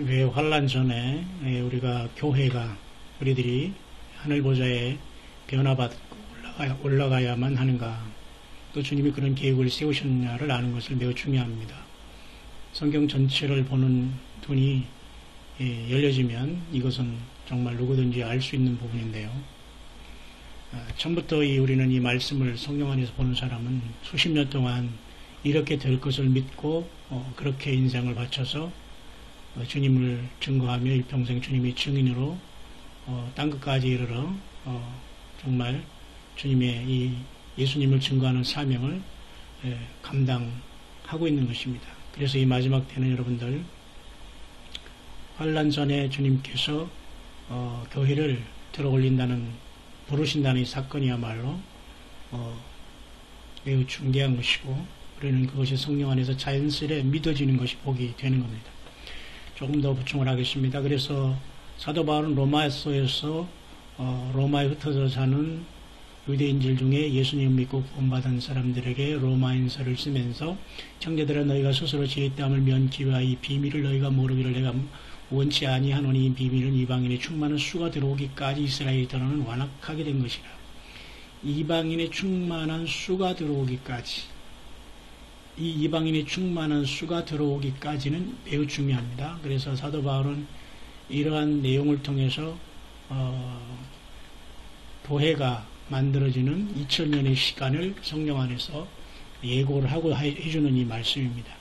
왜 환란 전에 우리가 교회가 우리들이 하늘 보좌에 변화받고 올라가야만 하는가, 또 주님이 그런 계획을 세우셨느냐를 아는 것을 매우 중요합니다. 성경 전체를 보는 눈이 열려지면 이것은 정말 누구든지 알 수 있는 부분인데요. 처음부터 우리는 이 말씀을 성령 안에서 보는 사람은 수십 년 동안 이렇게 될 것을 믿고 그렇게 인생을 바쳐서 주님을 증거하며 일평생 주님의 증인으로 땅끝까지 이르러 정말 주님의 이 예수님을 증거하는 사명을 감당하고 있는 것입니다. 그래서 이 마지막 때는 여러분들 환란 전에 주님께서 교회를 부르신다는 이 사건이야말로 매우 중대한 것이고, 우리는 그것이 성령 안에서 자연스레 믿어지는 것이 복이 되는 겁니다. 조금 더 보충을 하겠습니다. 그래서 사도 바울은 로마서에서 로마에 흩어져 사는 유대인들 중에 예수님을 믿고 구원받은 사람들에게 로마인서를 쓰면서, 형제들아 너희가 스스로 지혜 땀을 면기 위하여 이 비밀을 너희가 모르기를 내가 원치 아니하노니 이 비밀은 이방인의 충만한 수가 들어오기까지 이스라엘이 더러는 완악하게 된 것이라. 이방인의 충만한 수가 들어오기까지, 이 이방인의 충만한 수가 들어오기까지는 매우 중요합니다. 그래서 사도 바울은 이러한 내용을 통해서 교회가 만들어지는 2000년의 시간을 성령 안에서 예고를 하고 해주는 이 말씀입니다.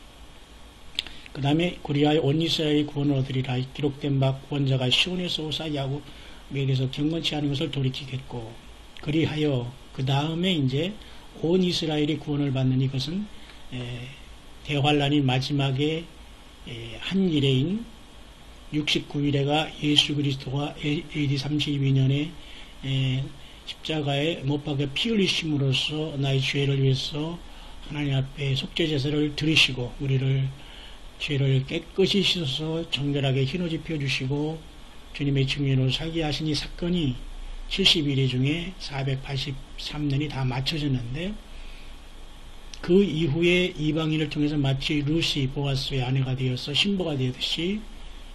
그 다음에 그리하여 온 이스라엘의 구원을 얻으리라. 기록된 바 구원자가 시온에서 오사 야곱에게서 경건치 않은 것을 돌이키겠고, 그리하여 그 다음에 이제 온 이스라엘이 구원을 받는 이것은 대환란인 마지막에 한 일회인 69일에가 예수 그리스도가 AD 32년에 십자가에 못 박혀 피 흘리심으로써 나의 죄를 위해서 하나님 앞에 속죄제사를 드리시고 우리를 죄를 깨끗이 씻어서 정결하게 흰옷 입혀주시고 주님의 증인으로 살게 하신 이 사건이 70일 중에 483년이 다 맞춰졌는데, 그 이후에 이방인을 통해서 마치 루시 보아스의 아내가 되어서 신부가 되듯이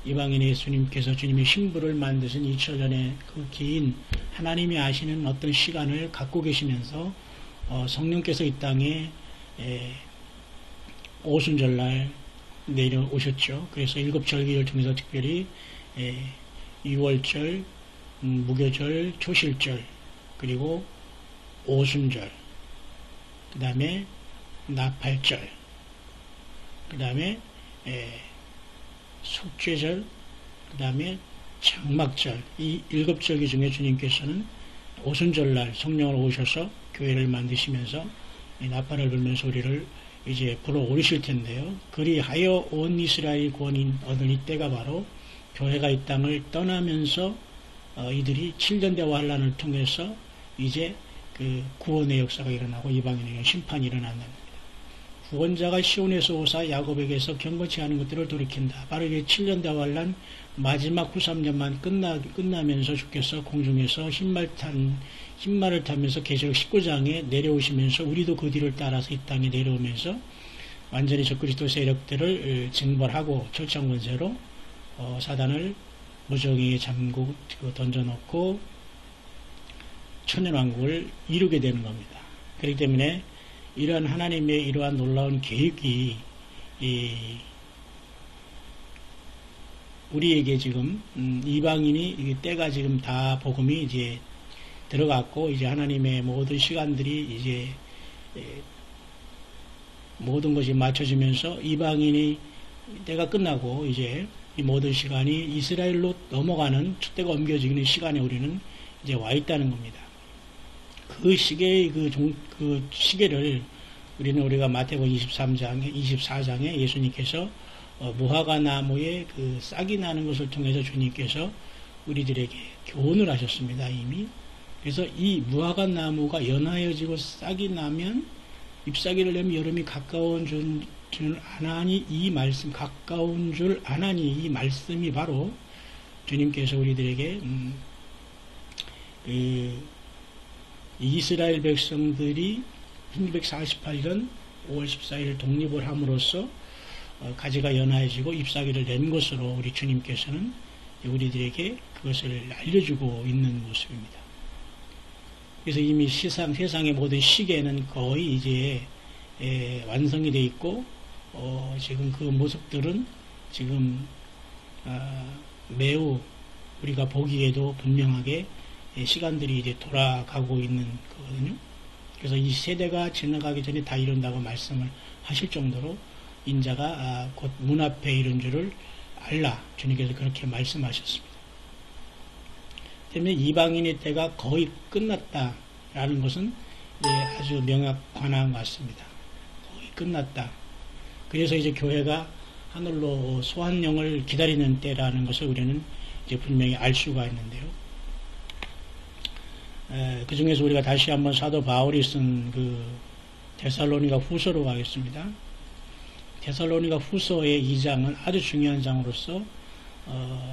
이방인의 예수님께서 주님의 신부를 만드신 2000년의 그 긴 하나님이 아시는 어떤 시간을 갖고 계시면서 성령께서 이 땅에 오순절날 내려오셨죠. 그래서 7절기를 통해서 특별히 6월절, 무교절, 초실절, 그리고 오순절, 그 다음에 나팔절, 그 다음에 속죄절, 그 다음에 장막절, 이 7절기 중에 주님께서는 오순절날 성령을 오셔서 교회를 만드시면서 이 나팔을 불면서 우리를 이제 불어 오르실 텐데요. 그리하여 온 이스라엘 구원인 얻은 이때가 바로 교회가 이 땅을 떠나면서 이들이 7년 대화 환란을 통해서 이제 그 구원의 역사가 일어나고 이방인에게 심판이 일어나는 겁니다. 구원자가 시온에서 오사 야곱에게서 경건치 않은 것들을 돌이킨다. 바로 이게 7년 대화 환란 마지막 후 3년만 끝나면서 주께서 공중에서 흰말을 타면서 계시록 19장에 내려오시면서 우리도 그 뒤를 따라서 이 땅에 내려오면서 완전히 적그리스도 세력들을 징벌하고 철창권세로 사단을 무정의에 잠고 던져놓고 천년왕국을 이루게 되는 겁니다. 그렇기 때문에 이러한 하나님의 이러한 놀라운 계획이 우리에게 지금 이방인이 때가 지금 다 복음이 이제 들어갔고, 이제 하나님의 모든 시간들이 이제 모든 것이 맞춰지면서 이방인이 때가 끝나고 이제 이 모든 시간이 이스라엘로 넘어가는 축대가 옮겨지는 시간에 우리는 이제 와 있다는 겁니다. 그 시계의 그 시계를 우리가 마태복음 24장에 예수님께서 무화과 나무에 그 싹이 나는 것을 통해서 주님께서 우리들에게 교훈을 하셨습니다, 이미. 그래서 이 무화과 나무가 연하여지고 싹이 나면, 잎사귀를 내면 여름이 가까운 줄 아나니, 이 말씀, 가까운 줄 아나니, 이 말씀이 바로 주님께서 우리들에게 이스라엘 백성들이 1948년 5월 14일 독립을 함으로써 가지가 연하여지고 잎사귀를 낸 것으로 우리 주님께서는 우리들에게 그것을 알려주고 있는 모습입니다. 그래서 이미 세상의 모든 시계는 거의 이제 완성이 되어 있고 지금 그 모습들은 지금 매우 우리가 보기에도 분명하게 시간들이 이제 돌아가고 있는 거거든요. 그래서 이 세대가 지나가기 전에 다 이룬다고 말씀을 하실 정도로 인자가 곧 문 앞에 이른 줄을 알라, 주님께서 그렇게 말씀하셨습니다. 때문에 이방인의 때가 거의 끝났다라는 것은 아주 명확한 것 같습니다. 거의 끝났다. 그래서 이제 교회가 하늘로 소환령을 기다리는 때라는 것을 우리는 이제 분명히 알 수가 있는데요. 그 중에서 우리가 다시 한번 사도 바울이 쓴 그 데살로니가 후서로 가겠습니다. 데살로니가 후서의 2장은 아주 중요한 장으로서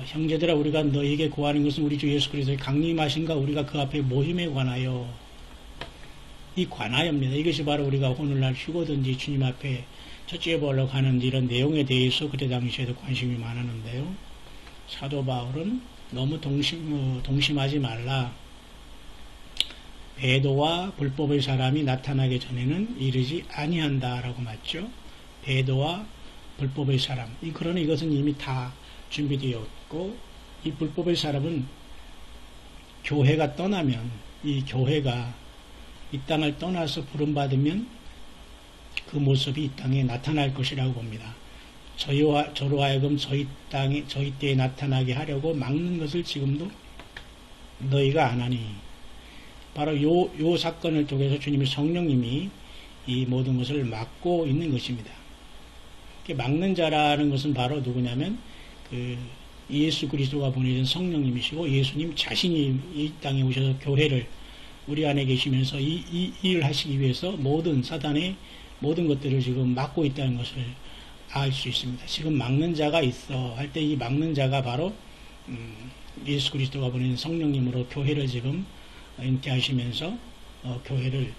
형제들아 우리가 너에게 구하는 것은 우리 주 예수 그리스도의 강림하신가 우리가 그 앞에 모임에 관하여 이 관하여입니다. 이것이 바로 우리가 오늘날 휴거든지 주님 앞에 첫째 보러 가는 이런 내용에 대해서 그때 당시에도 관심이 많았는데요. 사도 바울은 너무 동심하지 말라. 배도와 불법의 사람이 나타나기 전에는 이르지 아니한다라고 맞죠. 배도와 불법의 사람. 그러나 이것은 이미 다 준비되었고 이 불법의 사람은 교회가 떠나면 이 교회가 이 땅을 떠나서 부름받으면 그 모습이 이 땅에 나타날 것이라고 봅니다. 저로 하여금 저희 때에 나타나게 하려고 막는 것을 지금도 너희가 안 하니. 바로 요 사건을 통해서 주님의 성령님이 이 모든 것을 막고 있는 것입니다. 막는 자라는 것은 바로 누구냐면 그 예수 그리스도가 보내준 성령님이시고 예수님 자신이 이 땅에 오셔서 교회를 우리 안에 계시면서 이 일을 하시기 위해서 모든 사단의 모든 것들을 지금 막고 있다는 것을 알 수 있습니다. 지금 막는 자가 있어 할 때 이 막는 자가 바로 예수 그리스도가 보낸 성령님으로 교회를 지금 잉태하시면서 교회를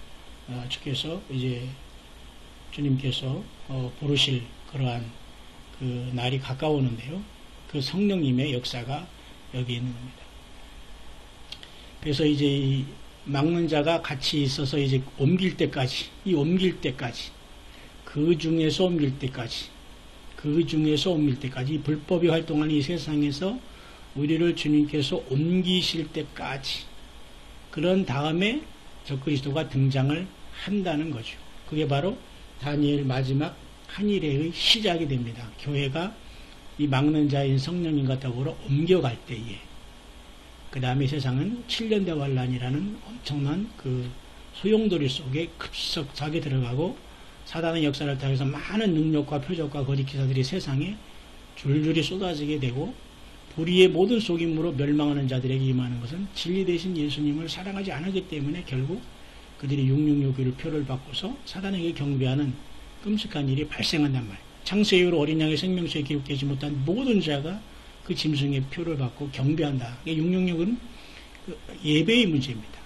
주께서 이제 주님께서 부르실 그러한 그 날이 가까우는데요. 그 성령님의 역사가 여기 있는 겁니다. 그래서 이제 이 막는 자가 같이 있어서 이제 옮길 때까지, 그 중에서 옮길 때까지, 이 불법이 활동하는 이 세상에서 우리를 주님께서 옮기실 때까지, 그런 다음에 적그리스도가 등장을 한다는 거죠. 그게 바로 다니엘 마지막 한일의 시작이 됩니다. 교회가 이 막는 자인 성령님과 더불어 옮겨갈 때에 그 다음에 세상은 7년대 환란이라는 엄청난 그 소용돌이 속에 급속하게 들어가고 사단의 역사를 통해서 많은 능력과 표적과 거짓 기사들이 세상에 줄줄이 쏟아지게 되고 불의의 모든 속임으로 멸망하는 자들에게 임하는 것은 진리 대신 예수님을 사랑하지 않았기 때문에 결국 그들이 666의 표를 받고서 사단에게 경배하는 끔찍한 일이 발생한단 말이에요. 창세 이후로 어린 양의 생명수에 기록되지 못한 모든 자가 그 짐승의 표를 받고 경배한다. 666은 예배의 문제입니다.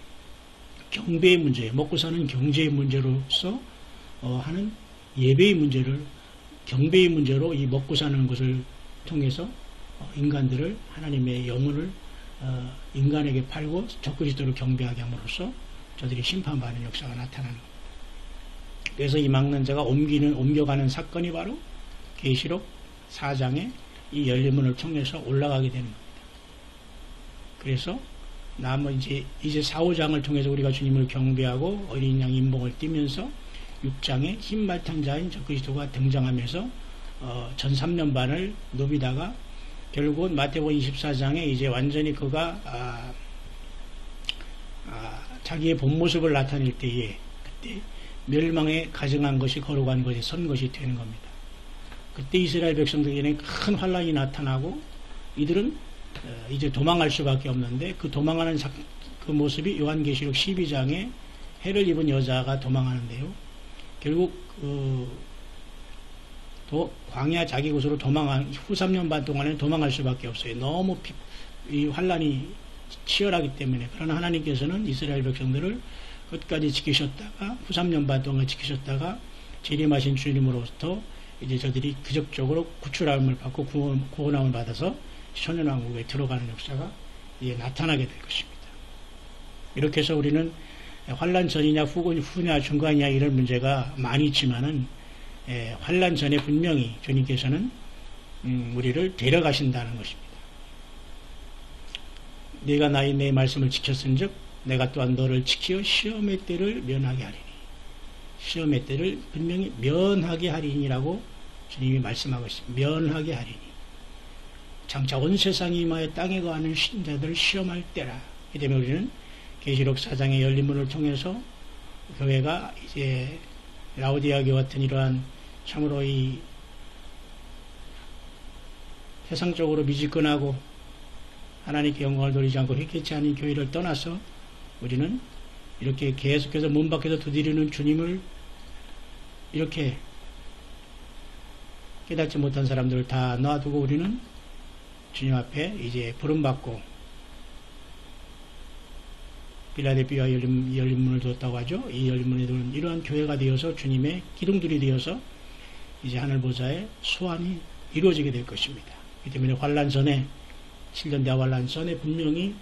경배의 문제예요. 먹고 사는 경제의 문제로서 하는 예배의 문제를 경배의 문제로 이 먹고 사는 것을 통해서 인간들을 하나님의 영혼을 인간에게 팔고 적그리스도를 경배하게 함으로써 저들이 심판받는 역사가 나타나는 겁니다. 그래서 이 막는 자가 옮겨가는 사건이 바로 계시록 4장의 이 열린문을 통해서 올라가게 되는 겁니다. 그래서 이제 4, 5장을 통해서 우리가 주님을 경배하고 어린 양 인봉을 띠면서 6장에 흰말탄 자인 적그리스도가 등장하면서 전 3년 반을 누비다가 결국은 마태복음 24장에 이제 완전히 그가 자기의 본 모습을 나타낼 때에 그때 멸망에 가증한 것이 거룩한 것이 선 것이 되는 겁니다. 그때 이스라엘 백성들에게는 큰 환란이 나타나고 이들은 이제 도망할 수밖에 없는데 그 도망하는 그 모습이 요한계시록 12장에 해를 입은 여자가 도망하는데요. 결국 광야 자기 곳으로 도망한 후 3년 반 동안에 도망할 수밖에 없어요. 너무 이 환란이 치열하기 때문에. 그러나 하나님께서는 이스라엘 백성들을 끝까지 지키셨다가 후 3년 반 동안 지키셨다가 재림하신 주님으로부터 이제 저들이 기적적으로 구출함을 받고 구원함을 받아서 천연왕국에 들어가는 역사가 이제 나타나게 될 것입니다. 이렇게 해서 우리는 환란 전이냐 후냐 중간이냐 이런 문제가 많이 있지만은 환란 전에 분명히 주님께서는 우리를 데려가신다는 것입니다. 네가 내 말씀을 지켰은즉 내가 또한 너를 지키어 시험의 때를 면하게 하리니, 시험의 때를 분명히 면하게 하리니라고 주님이 말씀하고 있습니다. 면하게 하리니, 장차 온 세상이 임하여 땅에 거하는 신자들을 시험할 때라. 이 때문에 우리는 계시록 4장의 열린 문을 통해서 교회가 이제 라오디아 교회 같은 이러한 참으로 이 세상적으로 미지근하고 하나님께 영광을 돌리지 않고 회개치 않은 교회를 떠나서 우리는 이렇게 계속해서 문 밖에서 두드리는 주님을 이렇게 깨닫지 못한 사람들을 다 놔두고 우리는 주님 앞에 이제 부름받고 빌라델피아 열린 문을 두었다고 하죠. 이 열린 문에 두는 이러한 교회가 되어서 주님의 기둥들이 되어서 이제 하늘 보좌의 소환이 이루어지게 될 것입니다. 이 때문에 환란 전에 7년 대화 환란 전에 분명히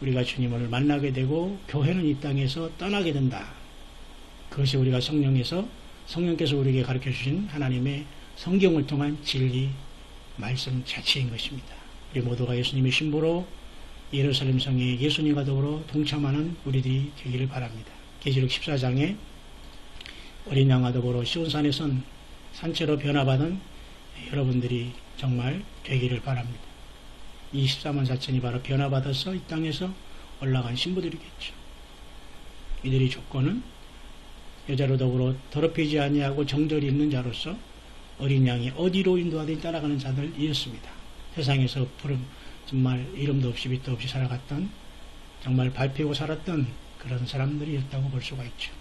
우리가 주님을 만나게 되고 교회는 이 땅에서 떠나게 된다. 그것이 우리가 성령께서 우리에게 가르쳐 주신 하나님의 성경을 통한 진리 말씀 자체인 것입니다. 우리 모두가 예수님의 신부로 예루살렘 성에 예수님과 더불어 동참하는 우리들이 되기를 바랍니다. 계시록 14장에 어린 양과 더불어 시온산에 선 산채로 변화받은 여러분들이 정말 되기를 바랍니다. 이 14만 4천이 바로 변화받아서 이 땅에서 올라간 신부들이겠죠. 이들의 조건은 여자로 더불어 더럽히지 아니하고 정절이 있는 자로서 어린 양이 어디로 인도하든지 따라가는 자들이었습니다. 세상에서 정말 이름도 없이 빛도 없이 살아갔던, 정말 밟히고 살았던 그런 사람들이었다고 볼 수가 있죠.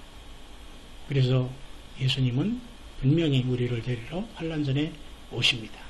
그래서 예수님은 분명히 우리를 데리러 환란 전에 오십니다.